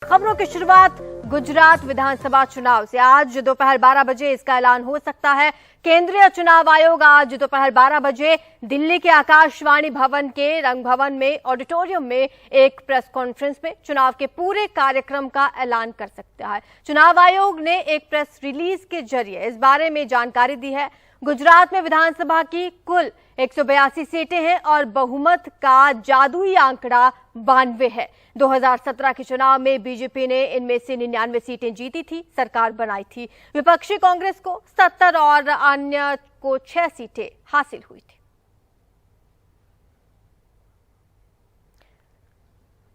खबरों की शुरुआत गुजरात विधानसभा चुनाव से। आज दोपहर 12 बजे इसका ऐलान हो सकता है। केंद्रीय चुनाव आयोग आज दोपहर 12 बजे दिल्ली के आकाशवाणी भवन के रंग भवन में ऑडिटोरियम में एक प्रेस कॉन्फ्रेंस में चुनाव के पूरे कार्यक्रम का ऐलान कर सकता है। चुनाव आयोग ने एक प्रेस रिलीज के जरिए इस बारे में जानकारी दी है। गुजरात में विधानसभा की कुल 182 सीटें हैं और बहुमत का जादुई आंकड़ा 92 है। 2017 के चुनाव में बीजेपी ने इनमें से 99 सीटें जीती थी, सरकार बनाई थी। विपक्षी कांग्रेस को 70 और अन्य को 6 सीटें हासिल हुई थी।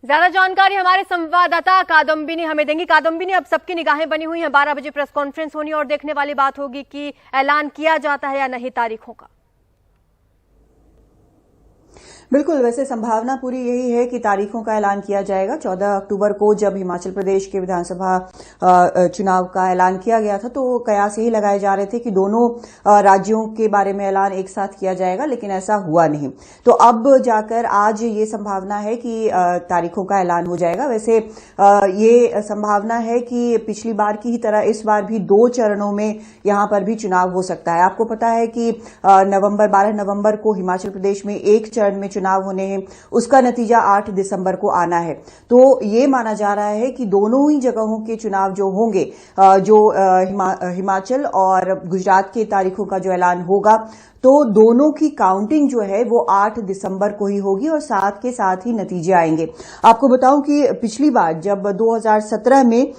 ज्यादा जानकारी हमारे संवाददाता कादम्बिनी हमें देंगी। कादम्बिनी, अब सबकी निगाहें बनी हुई हैं, 12 बजे प्रेस कॉन्फ्रेंस होनी और देखने वाली बात होगी कि ऐलान किया जाता है या नहीं तारीखों का। बिल्कुल, वैसे संभावना पूरी यही है कि तारीखों का ऐलान किया जाएगा। 14 अक्टूबर को जब हिमाचल प्रदेश के विधानसभा चुनाव का ऐलान किया गया था तो कयास यही लगाए जा रहे थे कि दोनों राज्यों के बारे में ऐलान एक साथ किया जाएगा, लेकिन ऐसा हुआ नहीं। तो अब जाकर आज ये संभावना है कि तारीखों का ऐलान हो जाएगा। वैसे ये संभावना है कि पिछली बार की ही तरह इस बार भी 2 चरणों में यहां पर भी चुनाव हो सकता है। आपको पता है कि 12 नवंबर को हिमाचल प्रदेश में एक चरण में चुनाव होने हैं, उसका नतीजा 8 दिसंबर को आना है। तो ये माना जा रहा है कि दोनों ही जगहों के चुनाव जो होंगे, जो हिमाचल और गुजरात के तारीखों का जो ऐलान होगा, तो दोनों की काउंटिंग जो है वो 8 दिसंबर को ही होगी और साथ के साथ ही नतीजे आएंगे। आपको बताऊं कि पिछली बार जब 2017 में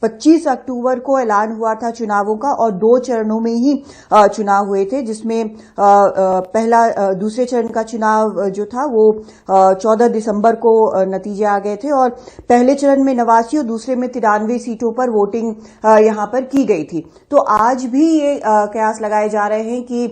25 अक्टूबर को ऐलान हुआ था चुनावों का और 2 चरणों में ही चुनाव हुए थे, जिसमें दूसरे चरण का चुनाव जो था वो 14 दिसंबर को नतीजे आ गए थे और पहले चरण में 89 और दूसरे में 93 सीटों पर वोटिंग यहां पर की गई थी। तो आज भी ये कयास लगाए जा रहे हैं कि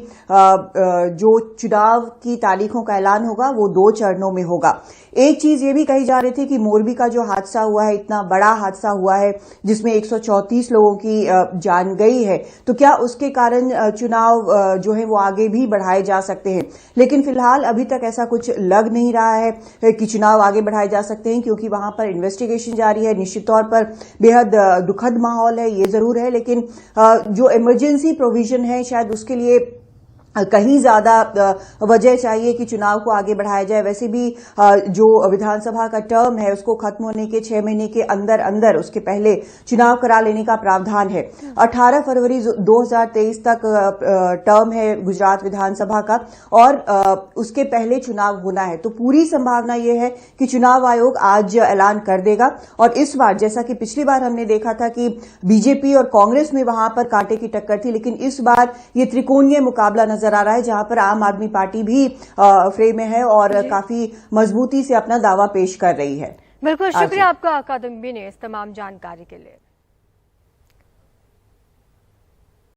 जो चुनाव की तारीखों का ऐलान होगा वो 2 चरणों में होगा। एक चीज ये भी कही जा रही थी कि मोरबी का जो हादसा हुआ है, इतना बड़ा हादसा हुआ है जिसमें 134 लोगों की जान गई है, तो क्या उसके कारण चुनाव जो है वो आगे भी बढ़ाए जा सकते हैं। लेकिन फिलहाल अभी तक ऐसा कुछ लग नहीं रहा है कि चुनाव आगे बढ़ाए जा सकते हैं, क्योंकि वहां पर इन्वेस्टिगेशन जारी है। निश्चित तौर पर बेहद दुखद माहौल है, ये जरूर है, लेकिन जो इमरजेंसी प्रोविजन है शायद उसके लिए कहीं ज्यादा वजह चाहिए कि चुनाव को आगे बढ़ाया जाए। वैसे भी जो विधानसभा का टर्म है उसको खत्म होने के 6 महीने के अंदर अंदर उसके पहले चुनाव करा लेने का प्रावधान है। 18 फरवरी 2023 तक टर्म है गुजरात विधानसभा का और उसके पहले चुनाव होना है। तो पूरी संभावना यह है कि चुनाव आयोग आज ऐलान कर देगा और इस बार जैसा कि पिछली बार हमने देखा था कि बीजेपी और कांग्रेस में वहां पर कांटे की टक्कर थी, लेकिन इस बार ये त्रिकोणीय मुकाबला नजर आ रहा है, जहां पर आम आदमी पार्टी भी फ्रेम में है और काफी मजबूती से अपना दावा पेश कर रही है। बिल्कुल, शुक्रिया आपका कादम्बिनी इस तमाम जानकारी के लिए।